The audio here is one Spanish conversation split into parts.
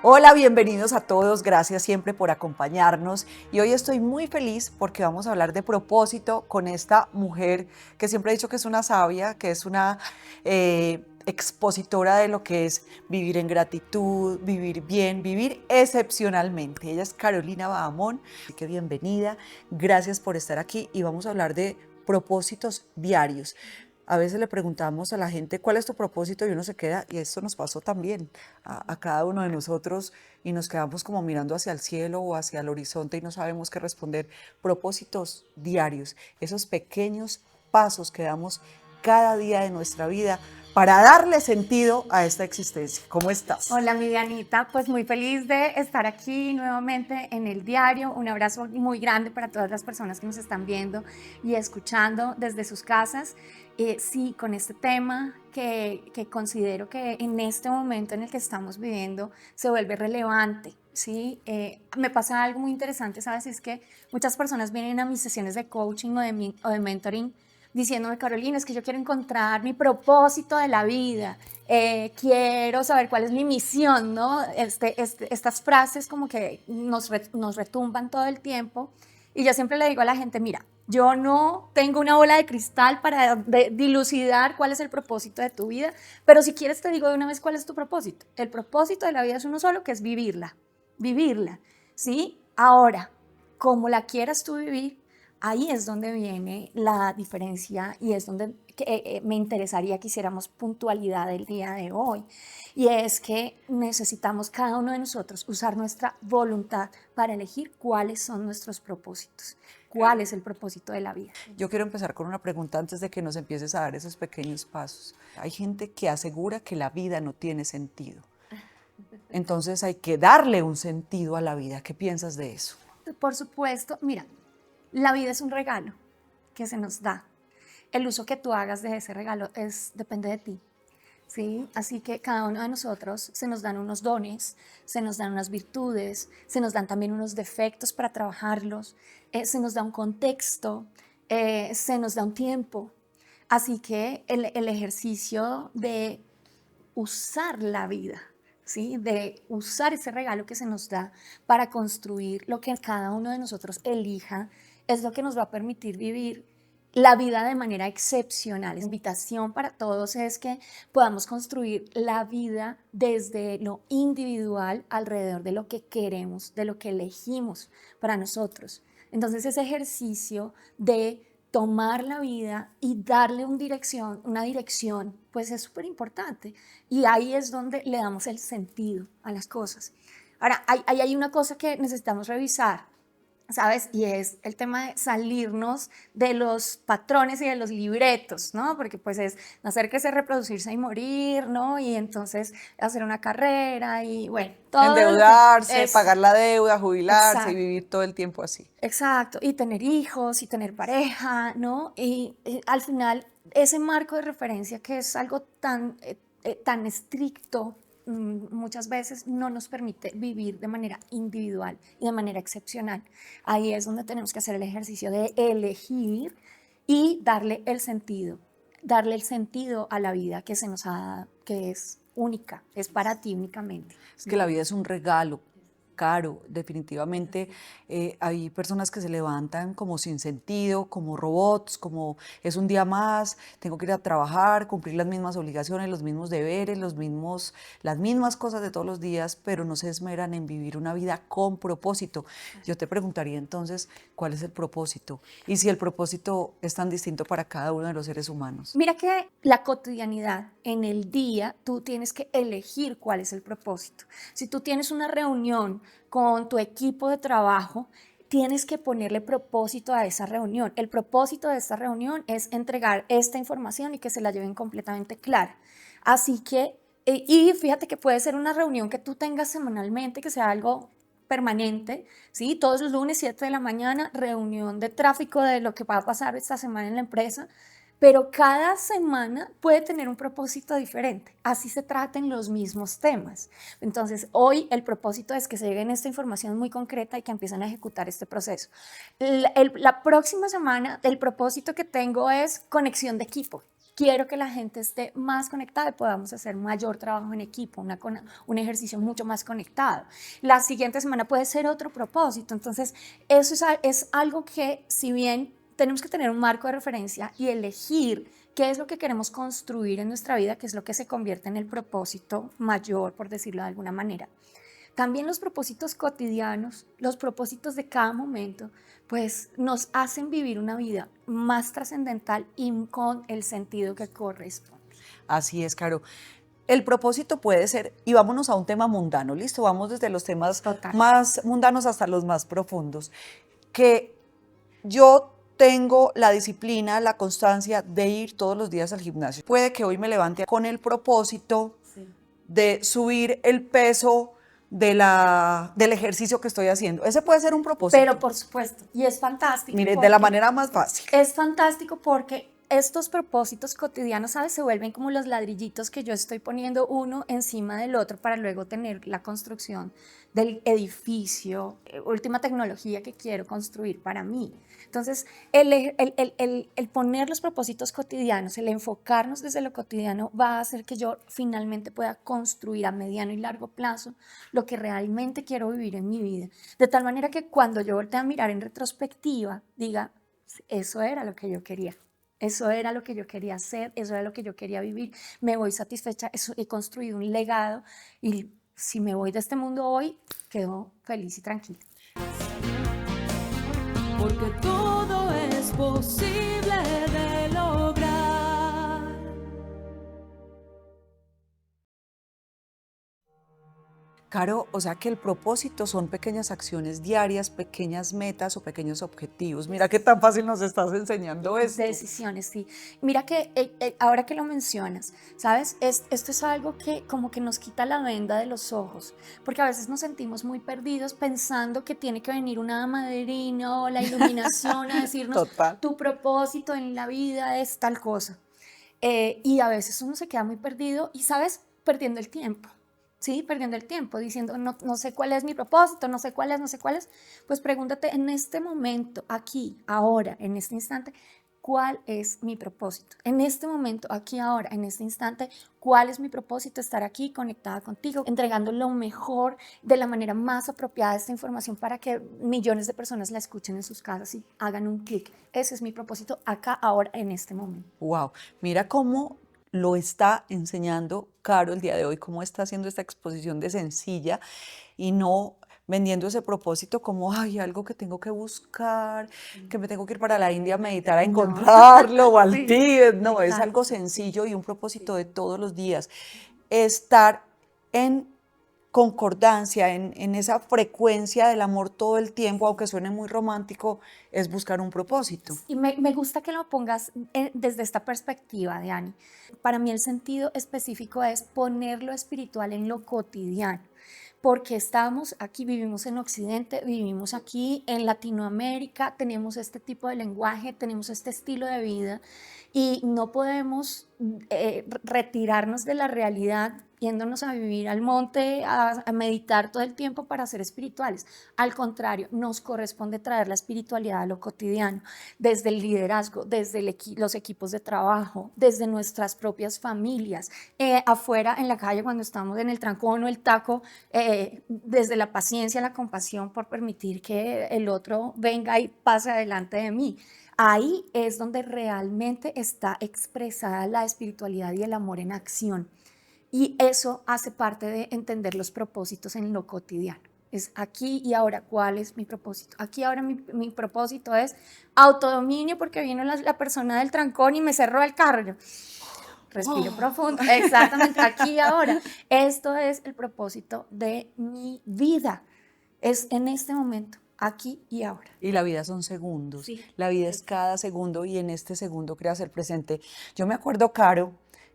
Hola, bienvenidos a todos, gracias siempre por acompañarnos y hoy estoy muy feliz porque vamos a hablar de propósito con esta mujer que siempre he dicho que es una sabia, que es una expositora de lo que es vivir en gratitud, vivir bien, vivir excepcionalmente. Ella es Carolina Bahamón, así que bienvenida, gracias por estar aquí y vamos a hablar de propósitos diarios. A veces le preguntamos a la gente cuál es tu propósito y uno se queda, y esto nos pasó también a cada uno de nosotros y nos quedamos como mirando hacia el cielo o hacia el horizonte y no sabemos qué responder. Propósitos diarios, esos pequeños pasos que damos cada día de nuestra vida para darle sentido a esta existencia. ¿Cómo estás? Hola, mi Dianita, pues muy feliz de estar aquí nuevamente en el diario. Un abrazo muy grande para todas las personas que nos están viendo y escuchando desde sus casas. Sí, con este tema que considero que en este momento en el que estamos viviendo se vuelve relevante. Sí, me pasa algo muy interesante, ¿sabes? Es que muchas personas vienen a mis sesiones de coaching o de mentoring diciéndome, Carolina, es que yo quiero encontrar mi propósito de la vida, quiero saber cuál es mi misión, ¿no? Estas frases como que nos retumban todo el tiempo y yo siempre le digo a la gente, mira, yo no tengo una bola de cristal para dilucidar cuál es el propósito de tu vida, pero si quieres te digo de una vez cuál es tu propósito. El propósito de la vida es uno solo, que es vivirla, ¿sí? Ahora, como la quieras tú vivir, ahí es donde viene la diferencia y es donde me interesaría que hiciéramos puntualidad del día de hoy. Y es que necesitamos cada uno de nosotros usar nuestra voluntad para elegir cuáles son nuestros propósitos, cuál es el propósito de la vida. Yo quiero empezar con una pregunta antes de que nos empieces a dar esos pequeños pasos. Hay gente que asegura que la vida no tiene sentido. Entonces hay que darle un sentido a la vida. ¿Qué piensas de eso? Por supuesto, mira, la vida es un regalo que se nos da. El uso que tú hagas de ese regalo depende de ti. ¿Sí? Así que cada uno de nosotros se nos dan unos dones, se nos dan unas virtudes, se nos dan también unos defectos para trabajarlos, se nos da un contexto, se nos da un tiempo. Así que el ejercicio de usar la vida, ¿sí? De usar ese regalo que se nos da para construir lo que cada uno de nosotros elija, es lo que nos va a permitir vivir la vida de manera excepcional. La invitación para todos es que podamos construir la vida desde lo individual alrededor de lo que queremos, de lo que elegimos para nosotros. Entonces ese ejercicio de tomar la vida y darle una dirección, pues es súper importante. Y ahí es donde le damos el sentido a las cosas. Ahora, hay una cosa que necesitamos revisar, ¿sabes? Y es el tema de salirnos de los patrones y de los libretos, ¿no? Porque pues es nacer, crecer, reproducirse y morir, ¿no? Y entonces hacer una carrera y bueno, todo lo que Endeudarse, es pagar la deuda, jubilarse y exacto. vivir todo el tiempo así. Exacto, y tener hijos y tener pareja, ¿no? Y al final ese marco de referencia que es algo tan estricto, muchas veces no nos permite vivir de manera individual y de manera excepcional. Ahí es donde tenemos que hacer el ejercicio de elegir y darle el sentido a la vida que se nos ha dado, que es única, es para ti únicamente. Es que la vida es un regalo caro, definitivamente. Hay personas que se levantan como sin sentido, como robots, como es un día más, tengo que ir a trabajar, cumplir las mismas obligaciones, los mismos deberes, las mismas cosas de todos los días, pero no se esmeran en vivir una vida con propósito. Yo te preguntaría entonces, ¿cuál es el propósito? Y si el propósito es tan distinto para cada uno de los seres humanos. Mira que la cotidianidad, en el día, tú tienes que elegir cuál es el propósito. Si tú tienes una reunión con tu equipo de trabajo, tienes que ponerle propósito a esa reunión. El propósito de esta reunión es entregar esta información y que se la lleven completamente clara. Así que, y fíjate que puede ser una reunión que tú tengas semanalmente, que sea algo permanente, ¿sí? Todos los lunes, 7 de la mañana, reunión de tráfico de lo que va a pasar esta semana en la empresa, pero cada semana puede tener un propósito diferente, así se traten los mismos temas. Entonces, hoy el propósito es que se lleguen esta información muy concreta y que empiecen a ejecutar este proceso. La próxima semana, el propósito que tengo es conexión de equipo. quiero que la gente esté más conectada y podamos hacer mayor trabajo en equipo, un ejercicio mucho más conectado. La siguiente semana puede ser otro propósito. Entonces, eso es algo que, si bien tenemos que tener un marco de referencia y elegir qué es lo que queremos construir en nuestra vida, qué es lo que se convierte en el propósito mayor, por decirlo de alguna manera. También los propósitos cotidianos, los propósitos de cada momento, pues nos hacen vivir una vida más trascendental y con el sentido que corresponde. Así es, Caro. El propósito puede ser, y vámonos a un tema mundano, ¿listo? Vamos desde los temas Total. más mundanos hasta los más profundos. Que yo tengo la disciplina, la constancia de ir todos los días al gimnasio. Puede que hoy me levante con el propósito de subir el peso del ejercicio que estoy haciendo. Ese puede ser un propósito. Pero por supuesto, y es fantástico. Mire, de la manera más fácil. Es fantástico porque estos propósitos cotidianos, ¿sabes? Se vuelven como los ladrillitos que yo estoy poniendo uno encima del otro para luego tener la construcción del edificio, última tecnología que quiero construir para mí. Entonces, el poner los propósitos cotidianos, el enfocarnos desde lo cotidiano va a hacer que yo finalmente pueda construir a mediano y largo plazo lo que realmente quiero vivir en mi vida. De tal manera que cuando yo voltee a mirar en retrospectiva, diga, eso era lo que yo quería. Eso era lo que yo quería hacer, eso era lo que yo quería vivir. Me voy satisfecha, he construido un legado y si me voy de este mundo hoy, quedo feliz y tranquila. Porque todo es posible de lograr. Caro, o sea que el propósito son pequeñas acciones diarias, pequeñas metas o pequeños objetivos. Mira qué tan fácil nos estás enseñando esto. Decisiones, sí. Mira que ahora que lo mencionas, ¿sabes? Esto es algo que como que nos quita la venda de los ojos, porque a veces nos sentimos muy perdidos pensando que tiene que venir una madrina o la iluminación a decirnos, Total. tu propósito en la vida es tal cosa. Y a veces uno se queda muy perdido y, ¿sabes? Perdiendo el tiempo. Sí, perdiendo el tiempo, diciendo, no sé cuál es mi propósito, no sé cuál es, pues pregúntate en este momento, aquí, ahora, en este instante, ¿cuál es mi propósito? En este momento, aquí, ahora, en este instante, ¿cuál es mi propósito? Estar aquí conectada contigo, entregando lo mejor de la manera más apropiada esta información para que millones de personas la escuchen en sus casas y hagan un clic. Ese es mi propósito acá, ahora, en este momento. Wow, mira cómo lo está enseñando Caro el día de hoy, cómo está haciendo esta exposición de sencilla y no vendiendo ese propósito como, ay, algo que tengo que buscar, que me tengo que ir para la India a meditar a encontrarlo o al Sí, Tíbet. No, es exacto. algo sencillo y un propósito de todos los días. Estar en concordancia, en esa frecuencia del amor todo el tiempo, aunque suene muy romántico, es buscar un propósito. Y me gusta que lo pongas desde esta perspectiva, Diani. Para mí el sentido específico es poner lo espiritual en lo cotidiano, porque estamos aquí, vivimos en Occidente, vivimos aquí en Latinoamérica, tenemos este tipo de lenguaje, tenemos este estilo de vida y no podemos retirarnos de la realidad yéndonos a vivir al monte, a meditar todo el tiempo para ser espirituales. Al contrario, nos corresponde traer la espiritualidad a lo cotidiano, desde el liderazgo, desde los equipos de trabajo, desde nuestras propias familias, afuera en la calle cuando estamos en el trancón o el taco, desde la paciencia, la compasión por permitir que el otro venga y pase adelante de mí. Ahí es donde realmente está expresada la espiritualidad y el amor en acción. Y eso hace parte de entender los propósitos en lo cotidiano. Es aquí y ahora, ¿cuál es mi propósito? Aquí ahora mi propósito es autodominio porque vino la persona del trancón y me cerró el carro. Yo, respiro profundo. Exactamente, aquí y ahora. Esto es el propósito de mi vida. Es en este momento, aquí y ahora. Y la vida son segundos, Sí. la vida es cada segundo y en este segundo creas el presente. Yo me acuerdo, Caro,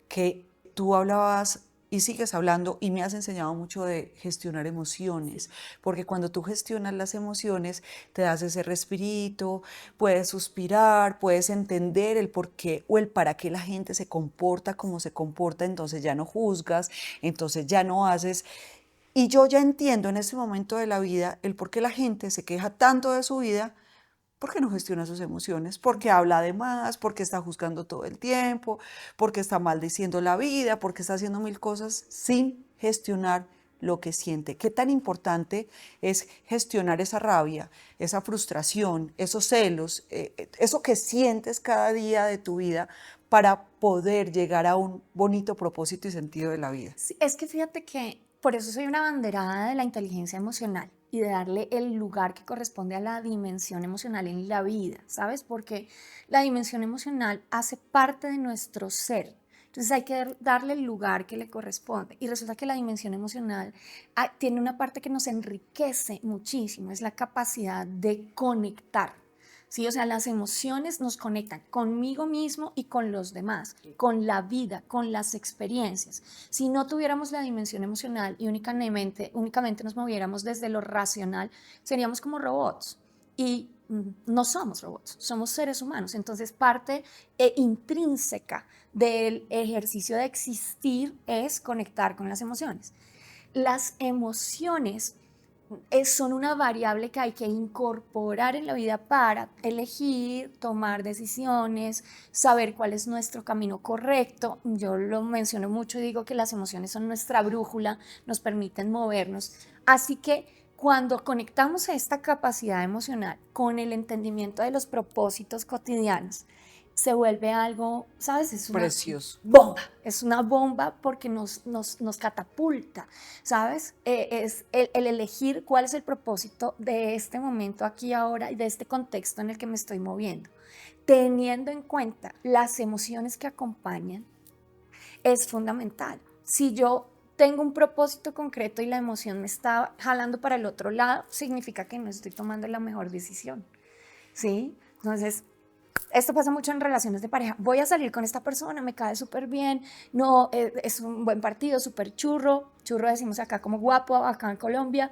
que tú hablabas y sigues hablando y me has enseñado mucho de gestionar emociones, porque cuando tú gestionas las emociones te das ese respirito, puedes suspirar, puedes entender el por qué o el para qué la gente se comporta como se comporta, entonces ya no juzgas, entonces ya no haces. Y yo ya entiendo en este momento de la vida el por qué la gente se queja tanto de su vida, porque no gestiona sus emociones, porque habla de más, porque está juzgando todo el tiempo, porque está maldiciendo la vida, porque está haciendo mil cosas sin gestionar lo que siente. Qué tan importante es gestionar esa rabia, esa frustración, esos celos, eso que sientes cada día de tu vida para poder llegar a un bonito propósito y sentido de la vida. Sí, es que fíjate que por eso soy una abanderada de la inteligencia emocional y de darle el lugar que corresponde a la dimensión emocional en la vida, ¿sabes? Porque la dimensión emocional hace parte de nuestro ser. Entonces hay que darle el lugar que le corresponde. Y resulta que la dimensión emocional tiene una parte que nos enriquece muchísimo, es la capacidad de conectar. Sí, o sea, las emociones nos conectan conmigo mismo y con los demás, con la vida, con las experiencias. Si no tuviéramos la dimensión emocional y únicamente nos moviéramos desde lo racional, seríamos como robots. Y no somos robots, somos seres humanos. Entonces, parte intrínseca del ejercicio de existir es conectar con las emociones. Las emociones son una variable que hay que incorporar en la vida para elegir, tomar decisiones, saber cuál es nuestro camino correcto. Yo lo menciono mucho y digo que las emociones son nuestra brújula, nos permiten movernos. Así que cuando conectamos a esta capacidad emocional con el entendimiento de los propósitos cotidianos, se vuelve algo, ¿sabes? Es una Precioso. bomba, es una bomba porque nos catapulta, ¿sabes? Es el elegir cuál es el propósito de este momento aquí ahora y de este contexto en el que me estoy moviendo, teniendo en cuenta las emociones que acompañan, es fundamental. Si yo tengo un propósito concreto y la emoción me está jalando para el otro lado, significa que no estoy tomando la mejor decisión, ¿sí? Entonces, esto pasa mucho en relaciones de pareja. Voy a salir con esta persona, me cae súper bien, no, es un buen partido, súper churro, churro decimos acá como guapo, acá en Colombia.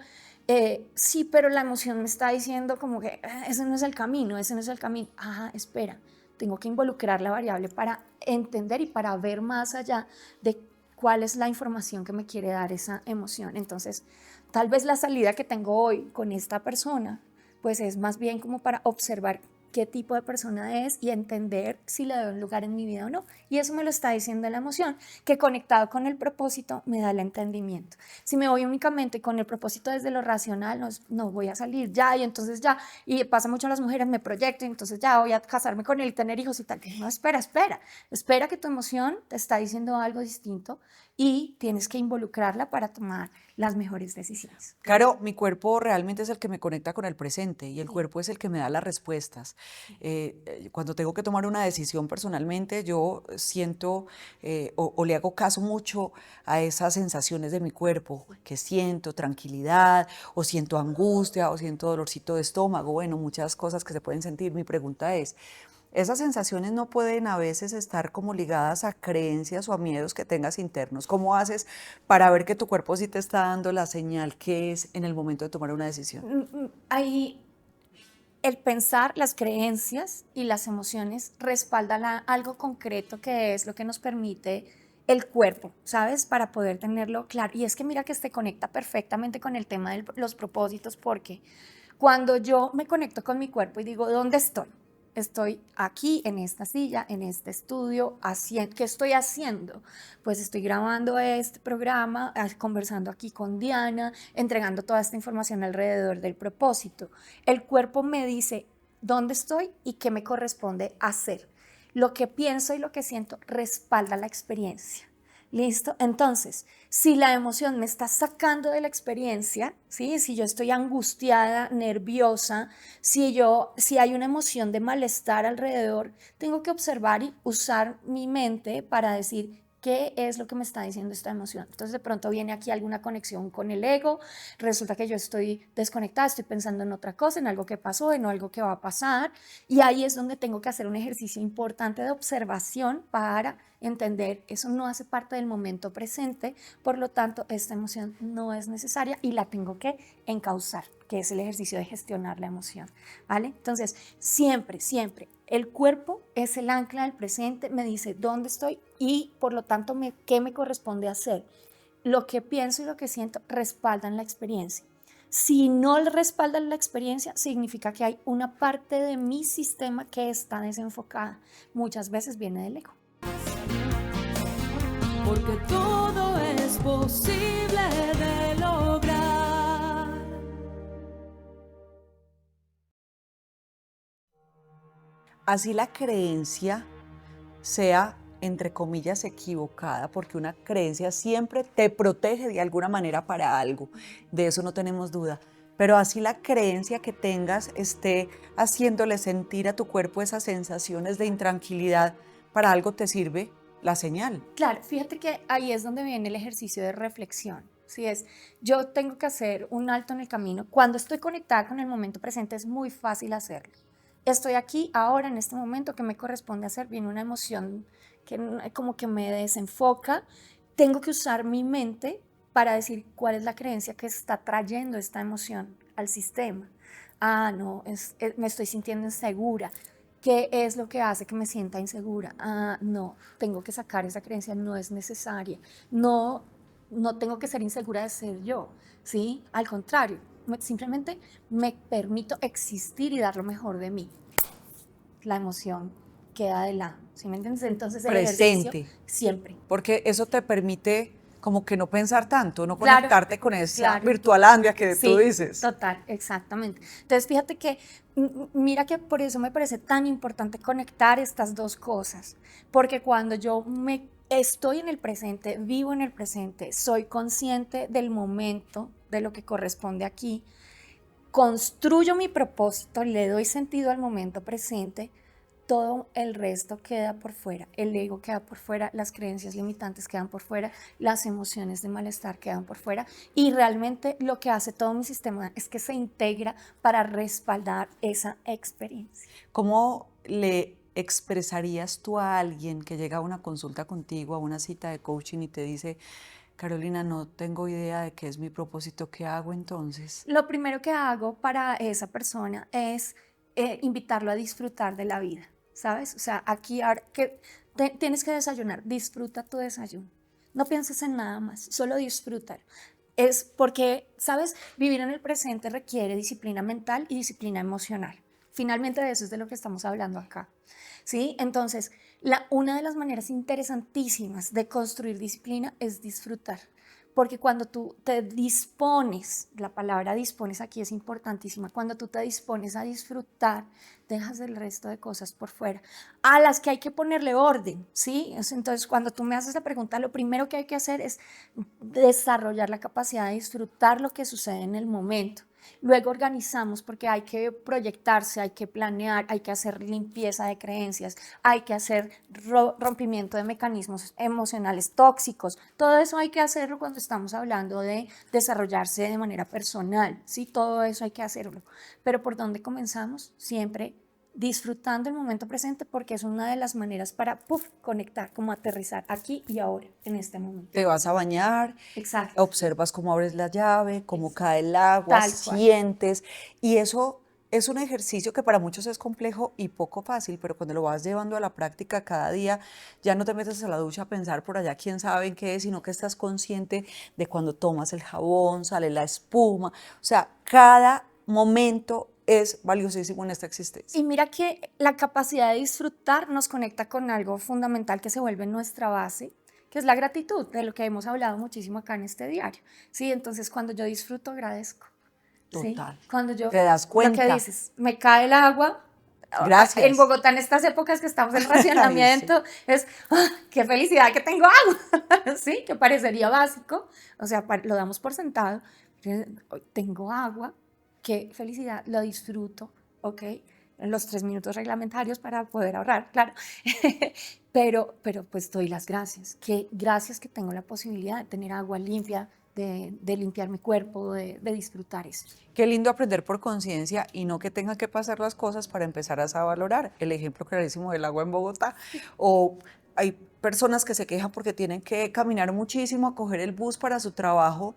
Sí, pero la emoción me está diciendo como que ese no es el camino, ese no es el camino. Ajá, espera, tengo que involucrar la variable para entender y para ver más allá de cuál es la información que me quiere dar esa emoción. Entonces, tal vez la salida que tengo hoy con esta persona, pues es más bien como para observar qué tipo de persona es y entender si le doy un lugar en mi vida o no. Y eso me lo está diciendo la emoción, que conectado con el propósito me da el entendimiento. Si me voy únicamente con el propósito desde lo racional, no voy a salir ya y entonces ya, y pasa mucho a las mujeres, me proyecto y entonces ya voy a casarme con él y tener hijos y tal. No, espera que tu emoción te está diciendo algo distinto y tienes que involucrarla para tomar las mejores decisiones. Claro, mi cuerpo realmente es el que me conecta con el presente y el cuerpo es el que me da las respuestas. Cuando tengo que tomar una decisión personalmente, yo siento o le hago caso mucho a esas sensaciones de mi cuerpo, que siento tranquilidad o siento angustia o siento dolorcito de estómago, bueno, muchas cosas que se pueden sentir. Mi pregunta es, esas sensaciones no pueden a veces estar como ligadas a creencias o a miedos que tengas internos. ¿Cómo haces para ver que tu cuerpo sí te está dando la señal que es en el momento de tomar una decisión? Ahí el pensar, las creencias y las emociones respaldan algo concreto que es lo que nos permite el cuerpo, ¿sabes? Para poder tenerlo claro. Y es que mira que se conecta perfectamente con el tema de los propósitos porque cuando yo me conecto con mi cuerpo y digo, ¿dónde estoy? Estoy aquí en esta silla, en este estudio, ¿qué estoy haciendo? Pues estoy grabando este programa, conversando aquí con Diana, entregando toda esta información alrededor del propósito. El cuerpo me dice dónde estoy y qué me corresponde hacer. Lo que pienso y lo que siento respalda la experiencia. ¿Listo? Entonces, si la emoción me está sacando de la experiencia, ¿sí? Si yo estoy angustiada, nerviosa, si hay una emoción de malestar alrededor, tengo que observar y usar mi mente para decir qué es lo que me está diciendo esta emoción. Entonces, de pronto viene aquí alguna conexión con el ego, resulta que yo estoy desconectada, estoy pensando en otra cosa, en algo que pasó, en algo que va a pasar, y ahí es donde tengo que hacer un ejercicio importante de observación para entender, eso no hace parte del momento presente, por lo tanto, esta emoción no es necesaria y la tengo que encauzar, que es el ejercicio de gestionar la emoción, ¿vale? Entonces, siempre, el cuerpo es el ancla del presente, me dice dónde estoy y, por lo tanto, qué me corresponde hacer. Lo que pienso y lo que siento respaldan la experiencia. Si no le respaldan la experiencia, significa que hay una parte de mi sistema que está desenfocada. Muchas veces viene del ego. Porque todo es posible de lograr. Así la creencia sea, entre comillas, equivocada, porque una creencia siempre te protege de alguna manera para algo, de eso no tenemos duda. Pero así la creencia que tengas esté haciéndole sentir a tu cuerpo esas sensaciones de intranquilidad, para algo te sirve la señal. Claro, fíjate que ahí es donde viene el ejercicio de reflexión. Si es, yo tengo que hacer un alto en el camino. Cuando estoy conectada con el momento presente es muy fácil hacerlo. Estoy aquí, ahora, en este momento que me corresponde hacer, viene una emoción que como que me desenfoca. Tengo que usar mi mente para decir cuál es la creencia que está trayendo esta emoción al sistema. Ah, no, me estoy sintiendo insegura. ¿Qué es lo que hace que me sienta insegura? Ah, no, tengo que sacar esa creencia, no es necesaria. No, no tengo que ser insegura de ser yo, ¿sí? Al contrario, simplemente me permito existir y dar lo mejor de mí. La emoción queda de lado, ¿sí me entiendes? Entonces el ejercicio Presente, siempre. porque eso te permite como que no pensar tanto, no Claro, conectarte con esa claro. virtualandia que tú Sí, dices. total, exactamente. Entonces, fíjate que, mira que por eso me parece tan importante conectar estas dos cosas, porque cuando yo me estoy en el presente, vivo en el presente, soy consciente del momento, de lo que corresponde aquí, construyo mi propósito, le doy sentido al momento presente, todo el resto queda por fuera, el ego queda por fuera, las creencias limitantes quedan por fuera, las emociones de malestar quedan por fuera y realmente lo que hace todo mi sistema es que se integra para respaldar esa experiencia. ¿Cómo le expresarías tú a alguien que llega a una consulta contigo, a una cita de coaching y te dice, Carolina, no tengo idea de qué es mi propósito, ¿qué hago entonces? Lo primero que hago para esa persona es invitarlo a disfrutar de la vida, ¿sabes? O sea, aquí ahora que tienes que desayunar, disfruta tu desayuno. No pienses en nada más, solo disfrútalo. Es porque, ¿sabes? Vivir en el presente requiere disciplina mental y disciplina emocional. Finalmente de eso es de lo que estamos hablando acá, ¿sí? Entonces, una de las maneras interesantísimas de construir disciplina es disfrutar. Porque cuando tú te dispones, la palabra dispones aquí es importantísima, cuando tú te dispones a disfrutar, dejas el resto de cosas por fuera, a las que hay que ponerle orden, ¿sí? Entonces, cuando tú me haces la pregunta, lo primero que hay que hacer es desarrollar la capacidad de disfrutar lo que sucede en el momento. Luego organizamos porque hay que proyectarse, hay que planear, hay que hacer limpieza de creencias, hay que hacer rompimiento de mecanismos emocionales tóxicos. Todo eso hay que hacerlo cuando estamos hablando de desarrollarse de manera personal, ¿sí? Todo eso hay que hacerlo. Pero ¿por dónde comenzamos? Siempre disfrutando el momento presente porque es una de las maneras para conectar, como aterrizar aquí y ahora, en este momento. Te vas a bañar, Exacto. observas cómo abres la llave, cómo cae el agua, Tal cual. sientes, y eso es un ejercicio que para muchos es complejo y poco fácil, pero cuando lo vas llevando a la práctica cada día, ya no te metes a la ducha a pensar por allá quién sabe en qué es, sino que estás consciente de cuando tomas el jabón, sale la espuma, o sea, cada momento es valiosísimo en esta existencia. Y mira que la capacidad de disfrutar nos conecta con algo fundamental que se vuelve nuestra base, que es la gratitud, de lo que hemos hablado muchísimo acá en este diario. Sí, entonces cuando yo disfruto, agradezco. ¿Sí? Total. Cuando yo, Te das cuenta. lo que dices, me cae el agua. Gracias. En Bogotá, en estas épocas que estamos en racionamiento, es qué felicidad que tengo agua, ¿sí? Que parecería básico, o sea, lo damos por sentado. Tengo agua, qué felicidad, lo disfruto, ¿ok? En los 3 minutos reglamentarios para poder ahorrar, claro. pero pues doy las gracias. Gracias que tengo la posibilidad de tener agua limpia, de limpiar mi cuerpo, de disfrutar esto. Qué lindo aprender por conciencia y no que tengan que pasar las cosas para empezar a valorar. El ejemplo clarísimo del agua en Bogotá. O hay personas que se quejan porque tienen que caminar muchísimo a coger el bus para su trabajo,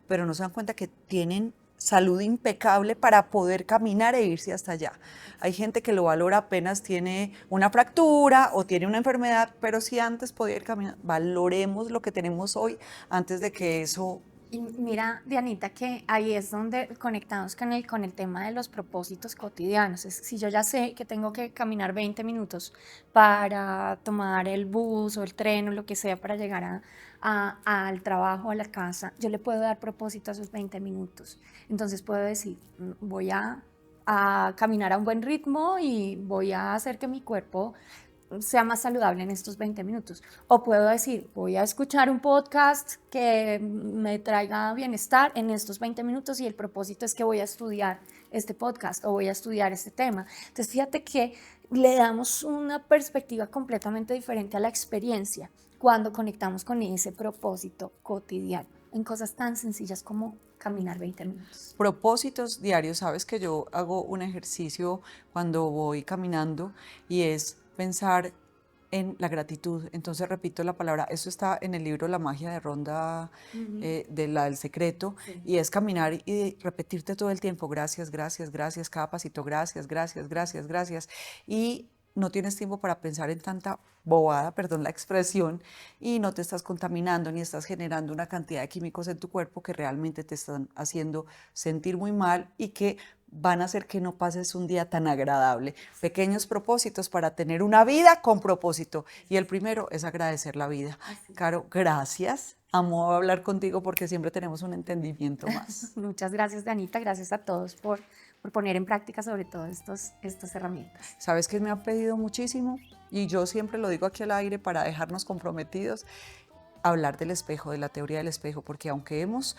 pero no se dan cuenta que tienen salud impecable para poder caminar e irse hasta allá. Hay gente que lo valora apenas tiene una fractura o tiene una enfermedad, pero si antes podía ir caminando, valoremos lo que tenemos hoy antes de que eso Y mira, Dianita, que ahí es donde conectamos con el tema de los propósitos cotidianos. Si yo ya sé que tengo que caminar 20 minutos para tomar el bus o el tren o lo que sea para llegar al trabajo, a la casa, yo le puedo dar propósito a esos 20 minutos. Entonces puedo decir, voy a caminar a un buen ritmo y voy a hacer que mi cuerpo sea más saludable en estos 20 minutos. O puedo decir, voy a escuchar un podcast que me traiga bienestar en estos 20 minutos y el propósito es que voy a estudiar este podcast o voy a estudiar este tema. Entonces, fíjate que le damos una perspectiva completamente diferente a la experiencia cuando conectamos con ese propósito cotidiano en cosas tan sencillas como caminar 20 minutos. Propósitos diarios, sabes que yo hago un ejercicio cuando voy caminando y es pensar en la gratitud. Entonces repito la palabra, eso está en el libro La magia de Ronda, de la del secreto, Sí. y es caminar y repetirte todo el tiempo, gracias, gracias, gracias, cada pasito, gracias, gracias, gracias, gracias. Y no tienes tiempo para pensar en tanta bobada, perdón la expresión, y no te estás contaminando ni estás generando una cantidad de químicos en tu cuerpo que realmente te están haciendo sentir muy mal y que van a hacer que no pases un día tan agradable. Pequeños propósitos para tener una vida con propósito. Y el primero es agradecer la vida. Caro, gracias. Amo hablar contigo porque siempre tenemos un entendimiento más. Muchas gracias, Danita. Gracias a todos por poner en práctica sobre todo estas herramientas. ¿Sabes qué me ha pedido muchísimo? Y yo siempre lo digo aquí al aire para dejarnos comprometidos. Hablar del espejo, de la teoría del espejo, porque aunque hemos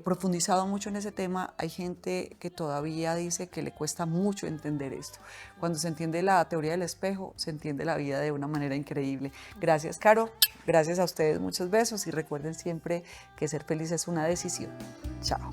profundizado mucho en ese tema, hay gente que todavía dice que le cuesta mucho entender esto. Cuando se entiende la teoría del espejo, se entiende la vida de una manera increíble. Gracias, Caro. Gracias a ustedes, muchos besos y recuerden siempre que ser feliz es una decisión. Chao.